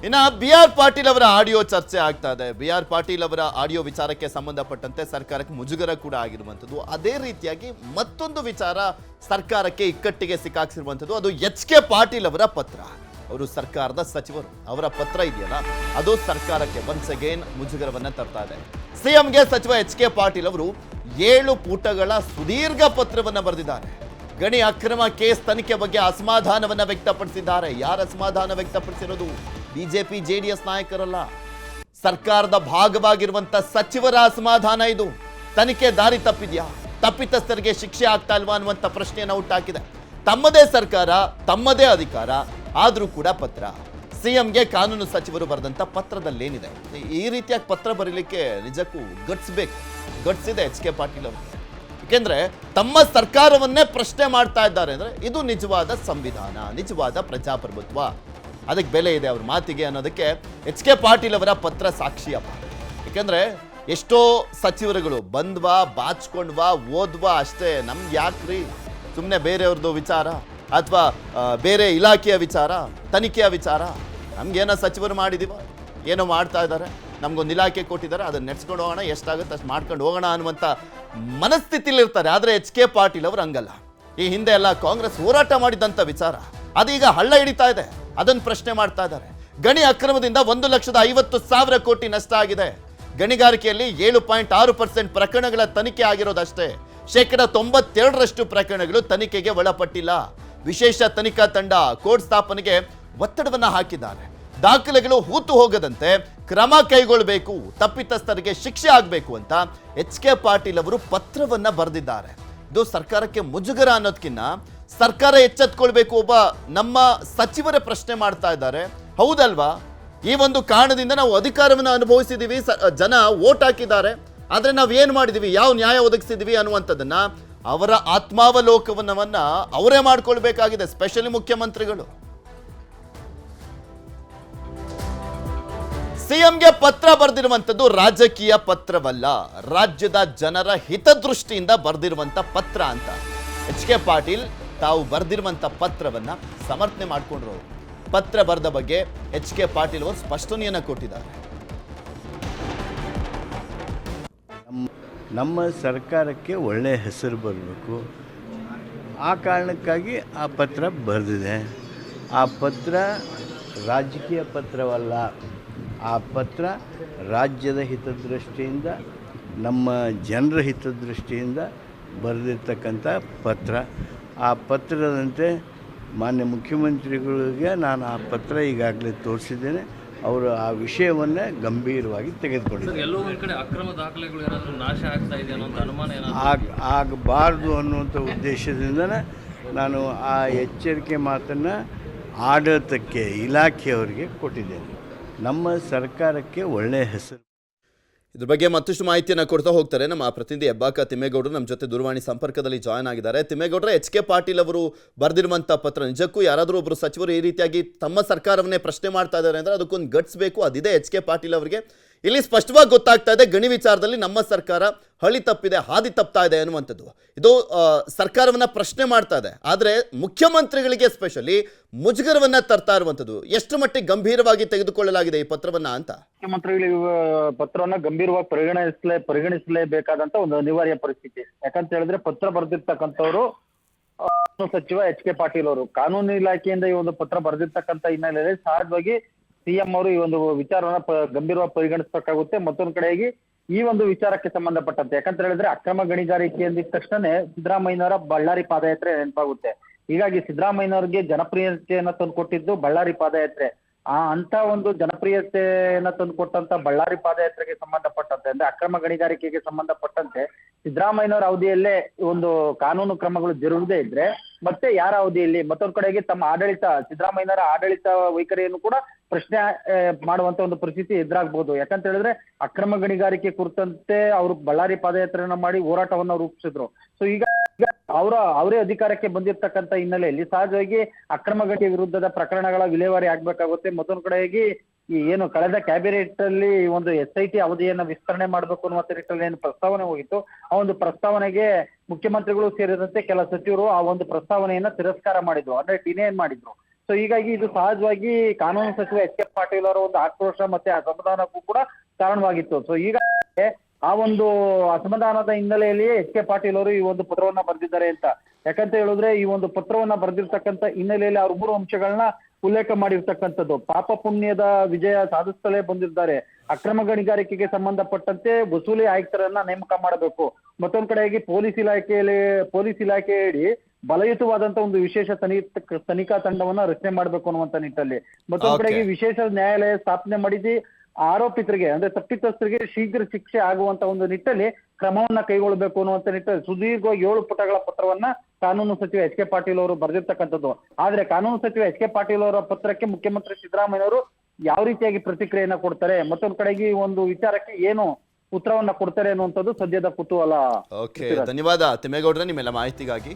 ಇನ್ನು ಬಿ.ಆರ್. ಪಾಟೀಲ್ ಅವರ ಆಡಿಯೋ ಚರ್ಚೆ ಆಗ್ತಾ ಇದೆ. ಬಿ.ಆರ್. ಪಾಟೀಲ್ ಅವರ ಆಡಿಯೋ ವಿಚಾರಕ್ಕೆ ಸಂಬಂಧಪಟ್ಟಂತೆ ಸರ್ಕಾರಕ್ಕೆ ಮುಜುಗರ ಕೂಡ ಆಗಿರುವಂಥದ್ದು. ಅದೇ ರೀತಿಯಾಗಿ ಮತ್ತೊಂದು ವಿಚಾರ ಸರ್ಕಾರಕ್ಕೆ ಇಕ್ಕಟ್ಟಿಗೆ ಸಿಕ್ಕಾಕ್ಸಿರುವಂಥದ್ದು. ಅದು ಎಚ್.ಕೆ. ಪಾಟೀಲ್ ಅವರ ಪತ್ರ. ಅವರು ಸರ್ಕಾರದ ಸಚಿವರು, ಅವರ ಪತ್ರ ಇದೆಯಲ್ಲ ಅದು ಸರ್ಕಾರಕ್ಕೆ ಒನ್ಸ್ ಅಗೇನ್ ಮುಜುಗರವನ್ನ ತರ್ತಾ ಇದೆ. ಸಿಎಂಗೆ ಸಚಿವ ಎಚ್.ಕೆ. ಪಾಟೀಲ್ ಅವರು 7 ಪುಟಗಳ ಸುದೀರ್ಘ ಪತ್ರವನ್ನ ಬರೆದಿದ್ದಾರೆ. ಗಣಿ ಅಕ್ರಮ ಕೇಸ್ ತನಿಖೆ ಬಗ್ಗೆ ಅಸಮಾಧಾನವನ್ನ ವ್ಯಕ್ತಪಡಿಸಿದ್ದಾರೆ. ಯಾರು ಅಸಮಾಧಾನ ವ್ಯಕ್ತಪಡಿಸಿರೋದು? ಬಿಜೆಪಿ ಜೆಡಿಎಸ್ ನಾಯಕರಲ್ಲ, ಸರ್ಕಾರದ ಭಾಗವಾಗಿರುವಂತ ಸಚಿವರ ಅಸಮಾಧಾನ ಇದು. ತನಿಖೆ ದಾರಿ ತಪ್ಪಿದ್ಯಾ, ತಪ್ಪಿತಸ್ಥರಿಗೆ ಶಿಕ್ಷೆ ಆಗ್ತಾ ಇಲ್ವಾ ಅನ್ನುವಂಥ ಪ್ರಶ್ನೆಯನ್ನು ಹುಟ್ಟಾಕಿದೆ. ತಮ್ಮದೇ ಸರ್ಕಾರ, ತಮ್ಮದೇ ಅಧಿಕಾರ, ಆದರೂ ಕೂಡ ಪತ್ರ. ಸಿಎಂಗೆ ಕಾನೂನು ಸಚಿವರು ಬರೆದಂತ ಪತ್ರದಲ್ಲೇನಿದೆ? ಈ ರೀತಿಯಾಗಿ ಪತ್ರ ಬರೀಲಿಕ್ಕೆ ನಿಜಕ್ಕೂ ಗಟ್ಸ್ ಬೇಕು. ಗಟ್ಸ್ ಇದೆ ಎಚ್.ಕೆ. ಪಾಟೀಲ್ ಅವರು. ಯಾಕೆಂದ್ರೆ ತಮ್ಮ ಸರ್ಕಾರವನ್ನೇ ಪ್ರಶ್ನೆ ಮಾಡ್ತಾ ಇದ್ದಾರೆ ಅಂದ್ರೆ ಇದು ನಿಜವಾದ ಸಂವಿಧಾನ, ನಿಜವಾದ ಪ್ರಜಾಪ್ರಭುತ್ವ, ಅದಕ್ಕೆ ಬೆಲೆ ಇದೆ ಅವ್ರ ಮಾತಿಗೆ ಅನ್ನೋದಕ್ಕೆ ಎಚ್.ಕೆ. ಪಾಟೀಲ್ ಅವರ ಪತ್ರ ಸಾಕ್ಷಿಯಪ್ಪ. ಯಾಕೆಂದ್ರೆ ಎಷ್ಟೋ ಸಚಿವರುಗಳು ಬಂದ್ವಾ, ಬಾಚ್ಕೊಂಡ್ವಾ, ಓದ್ವಾ ಅಷ್ಟೇ, ನಮ್ಗೆ ಯಾಕ್ರಿ ಸುಮ್ಮನೆ ಬೇರೆಯವ್ರದ್ದು ವಿಚಾರ ಅಥವಾ ಬೇರೆ ಇಲಾಖೆಯ ವಿಚಾರ, ತನಿಖೆಯ ವಿಚಾರ, ನಮ್ಗೇನೋ ಸಚಿವರು ಮಾಡಿದೀವ, ಏನೋ ಮಾಡ್ತಾ ಇದ್ದಾರೆ, ನಮ್ಗೊಂದು ಇಲಾಖೆ ಕೊಟ್ಟಿದ್ದಾರೆ, ಅದನ್ನ ನೆಡ್ಸ್ಕೊಂಡು ಹೋಗೋಣ, ಎಷ್ಟಾಗುತ್ತೆ ಅಷ್ಟು ಮಾಡ್ಕೊಂಡು ಹೋಗೋಣ ಅನ್ನುವಂಥ ಮನಸ್ಥಿತಿಲಿರ್ತಾರೆ. ಆದರೆ ಎಚ್.ಕೆ. ಪಾಟೀಲ್ ಅವರು ಹಂಗಲ್ಲ. ಈ ಹಿಂದೆ ಎಲ್ಲ ಕಾಂಗ್ರೆಸ್ ಹೋರಾಟ ಮಾಡಿದಂಥ ವಿಚಾರ ಅದೀಗ ಹಳ್ಳ ಹಿಡಿತಾ ಇದೆ, ಅದನ್ನು ಪ್ರಶ್ನೆ ಮಾಡ್ತಾ ಇದ್ದಾರೆ. ಗಣಿ ಅಕ್ರಮದಿಂದ 1,50,000 ಕೋಟಿ ನಷ್ಟ ಆಗಿದೆ. ಗಣಿಗಾರಿಕೆಯಲ್ಲಿ 7.6% ಪ್ರಕರಣಗಳ ತನಿಖೆ ಆಗಿರೋದಷ್ಟೇ. 92% ಪ್ರಕರಣಗಳು ತನಿಖೆಗೆ ಒಳಪಟ್ಟಿಲ್ಲ. ವಿಶೇಷ ತನಿಖಾ ತಂಡ ಕೋರ್ಟ್ ಸ್ಥಾಪನೆಗೆ ಒತ್ತಡವನ್ನ ಹಾಕಿದ್ದಾರೆ. ದಾಖಲೆಗಳು ಹೂತು ಹೋಗದಂತೆ ಕ್ರಮ ಕೈಗೊಳ್ಳಬೇಕು, ತಪ್ಪಿತಸ್ಥರಿಗೆ ಶಿಕ್ಷೆ ಆಗಬೇಕು ಅಂತ ಎಚ್.ಕೆ. ಪಾಟೀಲ್ ಅವರು ಪತ್ರವನ್ನ ಬರೆದಿದ್ದಾರೆ. ಇದು ಸರ್ಕಾರಕ್ಕೆ ಮುಜುಗರ ಅನ್ನೋದಕ್ಕಿಂತ ಸರ್ಕಾರ ಎಚ್ಚೆತ್ಕೊಳ್ಬೇಕು. ಒಬ್ಬ ನಮ್ಮ ಸಚಿವರೇ ಪ್ರಶ್ನೆ ಮಾಡ್ತಾ ಇದ್ದಾರೆ, ಹೌದಲ್ವಾ? ಈ ಒಂದು ಕಾರಣದಿಂದ ನಾವು ಅಧಿಕಾರವನ್ನು ಅನುಭವಿಸಿದೀವಿ, ಜನ ವೋಟ್ ಹಾಕಿದ್ದಾರೆ, ಆದ್ರೆ ನಾವು ಏನು ಮಾಡಿದೀವಿ, ಯಾವ ನ್ಯಾಯ ಒದಗಿಸಿದೀವಿ ಅನ್ನುವಂಥದ್ದನ್ನ ಅವರ ಆತ್ಮಾವಲೋಕನವನ್ನ ಅವರೇ ಮಾಡ್ಕೊಳ್ಬೇಕಾಗಿದೆ, ಸ್ಪೆಷಲಿ ಮುಖ್ಯಮಂತ್ರಿಗಳು. ಸಿಎಂಗೆ ಪತ್ರ ಬರೆದಿರುವಂಥದ್ದು ರಾಜಕೀಯ ಪತ್ರವಲ್ಲ, ರಾಜ್ಯದ ಜನರ ಹಿತದೃಷ್ಟಿಯಿಂದ ಬರೆದಿರುವಂಥ ಪತ್ರ ಅಂತ ಎಚ್.ಕೆ. ಪಾಟೀಲ್ ತಾವು ಬರೆದಿರುವಂಥ ಪತ್ರವನ್ನ ಸಮರ್ಥನೆ ಮಾಡಿಕೊಂಡ್ರು. ಪತ್ರ ಬರೆದ ಬಗ್ಗೆ ಎಚ್.ಕೆ. ಪಾಟೀಲ್ ಅವರು ಸ್ಪಷ್ಟನೆಯನ್ನು ಕೊಟ್ಟಿದ್ದಾರೆ. ನಮ್ಮ ಸರ್ಕಾರಕ್ಕೆ ಒಳ್ಳೆಯ ಹೆಸರು ಬರಬೇಕು, ಆ ಕಾರಣಕ್ಕಾಗಿ ಆ ಪತ್ರ ಬರೆದಿದೆ. ಆ ಪತ್ರ ರಾಜಕೀಯ ಪತ್ರವಲ್ಲ, ಆ ಪತ್ರ ರಾಜ್ಯದ ಹಿತದೃಷ್ಟಿಯಿಂದ, ನಮ್ಮ ಜನರ ಹಿತದೃಷ್ಟಿಯಿಂದ ಬರೆದಿರ್ತಕ್ಕಂಥ ಪತ್ರ. ಆ ಪತ್ರದಂತೆ ಮಾನ್ಯ ಮುಖ್ಯಮಂತ್ರಿಗಳಿಗೆ ನಾನು ಆ ಪತ್ರ ಈಗಾಗಲೇ ತೋರಿಸಿದ್ದೇನೆ. ಅವರು ಆ ವಿಷಯವನ್ನೇ ಗಂಭೀರವಾಗಿ ತೆಗೆದುಕೊಂಡಿದ್ದಾರೆ. ಆಗಬಾರ್ದು ಅನ್ನುವಂಥ ಉದ್ದೇಶದಿಂದನೇ ನಾನು ಆ ಎಚ್ಚರಿಕೆ ಮಾತನ್ನು ಆಡಳಿತಕ್ಕೆ, ಇಲಾಖೆಯವರಿಗೆ ಕೊಟ್ಟಿದ್ದೇನೆ. ನಮ್ಮ ಸರ್ಕಾರಕ್ಕೆ ಒಳ್ಳೆಯ ಹೆಸರು. ಇದ್ರ ಬಗ್ಗೆ ಮತ್ತಷ್ಟು ಮಾಹಿತಿಯನ್ನು ಕೊಡ್ತಾ ಹೋಗ್ತಾರೆ ನಮ್ಮ ಪ್ರತಿನಿಧಿ ಹೆಬ್ಬಾಕ ತಿಮ್ಮೇಗೌಡರು ನಮ್ಮ ಜೊತೆ ದೂರವಾಣಿ ಸಂಪರ್ಕದಲ್ಲಿ ಜಾಯ್ನ್ ಆಗಿದ್ದಾರೆ. ತಿಮ್ಮೇಗೌಡರ, ಎಚ್.ಕೆ. ಪಾಟೀಲ್ ಅವರು ಬರೆದಿರುವಂಥ ಪತ್ರ, ನಿಜಕ್ಕೂ ಯಾರಾದರೂ ಒಬ್ಬರು ಸಚಿವರು ಈ ರೀತಿಯಾಗಿ ತಮ್ಮ ಸರ್ಕಾರವನ್ನೇ ಪ್ರಶ್ನೆ ಮಾಡ್ತಾ ಇದ್ದಾರೆ ಅಂದರೆ ಅದಕ್ಕೊಂದು ಗಟ್ಸ್ ಬೇಕು, ಅದಿದೆ ಎಚ್.ಕೆ. ಪಾಟೀಲ್ ಅವರಿಗೆ. ಇಲ್ಲಿ ಸ್ಪಷ್ಟವಾಗಿ ಗೊತ್ತಾಗ್ತಾ ಇದೆ, ಗಣಿ ವಿಚಾರದಲ್ಲಿ ನಮ್ಮ ಸರ್ಕಾರ ಹಳಿ ತಪ್ಪಿದೆ, ಹಾದಿ ತಪ್ತಾ ಇದೆ ಅನ್ನುವಂಥದ್ದು. ಇದು ಸರ್ಕಾರವನ್ನ ಪ್ರಶ್ನೆ ಮಾಡ್ತಾ ಇದೆ. ಆದರೆ ಮುಖ್ಯಮಂತ್ರಿಗಳಿಗೆ ಸ್ಪೆಷಲಿ ಮುಜುಗರವನ್ನ ತರ್ತಾ ಇರುವಂಥದ್ದು. ಎಷ್ಟು ಮಟ್ಟಿಗೆ ಗಂಭೀರವಾಗಿ ತೆಗೆದುಕೊಳ್ಳಲಾಗಿದೆ ಈ ಪತ್ರವನ್ನ ಅಂತ? ಮುಖ್ಯಮಂತ್ರಿಗಳಿಗೆ ಪತ್ರವನ್ನ ಗಂಭೀರವಾಗಿ ಪರಿಗಣಿಸಲೇಬೇಕಾದಂತ ಒಂದು ಅನಿವಾರ್ಯ ಪರಿಸ್ಥಿತಿ. ಯಾಕಂತ ಹೇಳಿದ್ರೆ ಪತ್ರ ಬರೆದಿರ್ತಕ್ಕಂಥವ್ರು ಸಚಿವ ಎಚ್.ಕೆ. ಪಾಟೀಲ್ ಅವರು. ಕಾನೂನು ಇಲಾಖೆಯಿಂದ ಈ ಒಂದು ಪತ್ರ ಬರೆದಿರ್ತಕ್ಕಂಥ ಹಿನ್ನೆಲೆಯಲ್ಲಿ ಸಹಜವಾಗಿ ಸಿಎಂ ಅವರು ಈ ಒಂದು ವಿಚಾರವನ್ನ ಗಂಭೀರವಾಗಿ ಪರಿಗಣಿಸಬೇಕಾಗುತ್ತೆ. ಮತ್ತೊಂದು ಕಡೆಯಾಗಿ ಈ ಒಂದು ವಿಚಾರಕ್ಕೆ ಸಂಬಂಧಪಟ್ಟಂತೆ, ಯಾಕಂತ ಹೇಳಿದ್ರೆ ಅಕ್ರಮ ಗಣಿಗಾರಿಕೆ ಅಂದಿದ ತಕ್ಷಣ ಸಿದ್ದರಾಮಯ್ಯನವರ ಬಳ್ಳಾರಿ ಪಾದಯಾತ್ರೆ ನೆನಪಾಗುತ್ತೆ. ಹೀಗಾಗಿ ಸಿದ್ದರಾಮಯ್ಯನವರಿಗೆ ಜನಪ್ರಿಯತೆಯನ್ನ ತಂದುಕೊಟ್ಟಿದ್ದು ಬಳ್ಳಾರಿ ಪಾದಯಾತ್ರೆ. ಅಂತ ಒಂದು ಜನಪ್ರಿಯತೆಯನ್ನ ತಂದುಕೊಟ್ಟಂತ ಬಳ್ಳಾರಿ ಪಾದಯಾತ್ರೆಗೆ ಸಂಬಂಧಪಟ್ಟಂತೆ, ಅಂದ್ರೆ ಅಕ್ರಮ ಗಣಿಗಾರಿಕೆಗೆ ಸಂಬಂಧಪಟ್ಟಂತೆ ಸಿದ್ದರಾಮಯ್ಯನವರ ಅವಧಿಯಲ್ಲೇ ಒಂದು ಕಾನೂನು ಕ್ರಮಗಳು ಜರುಗದೇ ಇದ್ರೆ ಮತ್ತೆ ಯಾರ ಅವಧಿಯಲ್ಲಿ ಮತ್ತೊಂದು ಕಡೆಗೆ ತಮ್ಮ ಆಡಳಿತ, ಸಿದ್ದರಾಮಯ್ಯನವರ ಆಡಳಿತ ವೈಖರಿಯನ್ನು ಕೂಡ ಪ್ರಶ್ನೆ ಮಾಡುವಂತ ಒಂದು ಪರಿಸ್ಥಿತಿ ಎದುರಾಗಬಹುದು. ಯಾಕಂತ ಹೇಳಿದ್ರೆ ಅಕ್ರಮ ಗಣಿಗಾರಿಕೆ ಕುರಿತಂತೆ ಅವರು ಬಳ್ಳಾರಿ ಪಾದಯಾತ್ರೆಯನ್ನ ಮಾಡಿ ಹೋರಾಟವನ್ನ ರೂಪಿಸಿದ್ರು. ಸೊ ಈಗ ಅವರೇ ಅಧಿಕಾರಕ್ಕೆ ಬಂದಿರ್ತಕ್ಕಂಥ ಹಿನ್ನೆಲೆಯಲ್ಲಿ ಸಹಜವಾಗಿ ಅಕ್ರಮ ಗಣಿಗೆ ವಿರುದ್ಧದ ಪ್ರಕರಣಗಳ ವಿಲೇವಾರಿ ಆಗ್ಬೇಕಾಗುತ್ತೆ. ಮತ್ತೊಂದು ಕಡೆಯಾಗಿ ಈ ಏನು ಕಳೆದ ಕ್ಯಾಬಿನೆಟ್ ಅಲ್ಲಿ ಒಂದು SIT ಅವಧಿಯನ್ನ ವಿಸ್ತರಣೆ ಮಾಡಬೇಕು ಅನ್ನುವಂತ ನಿಟ್ಟಿನಲ್ಲಿ ಏನು ಪ್ರಸ್ತಾವನೆ ಹೋಗಿತ್ತು, ಆ ಒಂದು ಪ್ರಸ್ತಾವನೆಗೆ ಮುಖ್ಯಮಂತ್ರಿಗಳು ಸೇರಿದಂತೆ ಕೆಲ ಸಚಿವರು ಆ ಒಂದು ಪ್ರಸ್ತಾವನೆಯನ್ನ ತಿರಸ್ಕಾರ ಮಾಡಿದ್ರು, ಅಂದ್ರೆ ಡಿನೇನ್ ಮಾಡಿದ್ರು. ಸೊ ಹೀಗಾಗಿ ಇದು ಸಹಜವಾಗಿ ಕಾನೂನು ಸಚಿವ ಎಚ್ ಕೆ ಪಾಟೀಲ್ ಅವರ ಒಂದು ಆಕ್ರೋಶ ಮತ್ತೆ ಅಸಮಾಧಾನಕ್ಕೂ ಕೂಡ ಕಾರಣವಾಗಿತ್ತು. ಸೊ ಈಗ ಆ ಒಂದು ಅಸಮಾಧಾನದ ಹಿನ್ನೆಲೆಯಲ್ಲಿಯೇ ಎಚ್ ಕೆ ಪಾಟೀಲ್ ಅವರು ಈ ಒಂದು ಪತ್ರವನ್ನ ಬರೆದಿದ್ದಾರೆ ಅಂತ. ಯಾಕಂತ ಹೇಳಿದ್ರೆ ಈ ಒಂದು ಪತ್ರವನ್ನ ಬರೆದಿರ್ತಕ್ಕಂಥ ಹಿನ್ನೆಲೆಯಲ್ಲಿ ಅವ್ರ 3 ಅಂಶಗಳನ್ನ ಉಲ್ಲೇಖ ಮಾಡಿರ್ತಕ್ಕಂಥದ್ದು. ಪಾಪ ಪುಣ್ಯದ ವಿಜಯ ಸಾಧಿಸ್ತಲೇ ಬಂದಿದ್ದಾರೆ. ಅಕ್ರಮ ಗಣಿಗಾರಿಕೆಗೆ ಸಂಬಂಧಪಟ್ಟಂತೆ ವಸೂಲಿ ಆಯುಕ್ತರನ್ನ ನೇಮಕ ಮಾಡಬೇಕು. ಮತ್ತೊಂದ್ ಕಡೆಯಾಗಿ ಪೊಲೀಸ್ ಇಲಾಖೆಯಡಿ ಬಲಯುತವಾದಂತ ಒಂದು ವಿಶೇಷ ತನಿಖಾ ತಂಡವನ್ನ ರಚನೆ ಮಾಡಬೇಕು ಅನ್ನುವಂತ ನಿಟ್ಟಲ್ಲಿ. ಮತ್ತೊಂದ್ ಕಡೆಗೆ ವಿಶೇಷ ನ್ಯಾಯಾಲಯ ಸ್ಥಾಪನೆ ಮಾಡಿದ್ದು ಆರೋಪಿತರಿಗೆ ಅಂದ್ರೆ ತಪ್ಪಿತಸ್ಥರಿಗೆ ಶೀಘ್ರ ಶಿಕ್ಷೆ ಆಗುವಂತ ಒಂದು ನಿಟ್ಟಲ್ಲಿ ಕ್ರಮವನ್ನ ಕೈಗೊಳ್ಳಬೇಕು ಅನ್ನುವಂತ ನಿಟ್ಟಲ್ಲಿ ಸುದೀರ್ಘವಾಗಿ 7 ಪುಟಗಳ ಪತ್ರವನ್ನ ಕಾನೂನು ಸಚಿವ ಎಚ್ ಕೆ ಪಾಟೀಲ್ ಅವರು ಬರೆದಿರ್ತಕ್ಕಂಥದ್ದು. ಆದ್ರೆ ಕಾನೂನು ಸಚಿವ ಎಚ್ ಕೆ ಪಾಟೀಲ್ ಅವರ ಪತ್ರಕ್ಕೆ ಮುಖ್ಯಮಂತ್ರಿ ಸಿದ್ದರಾಮಯ್ಯ ಅವರು ಯಾವ ರೀತಿಯಾಗಿ ಪ್ರತಿಕ್ರಿಯೆಯನ್ನ ಕೊಡ್ತಾರೆ, ಮತ್ತೊಂದು ಕಡೆಗೆ ಈ ಒಂದು ವಿಚಾರಕ್ಕೆ ಏನು ಉತ್ತರವನ್ನ ಕೊಡ್ತಾರೆ ಅನ್ನುವಂಥದ್ದು ಸದ್ಯದ ಕುತೂಹಲ. ಓಕೆ, ಧನ್ಯವಾದ ತಿಮ್ಮೇಗೌಡ್ರೆ ನಿಮ್ಮೆಲ್ಲ ಮಾಹಿತಿಗಾಗಿ.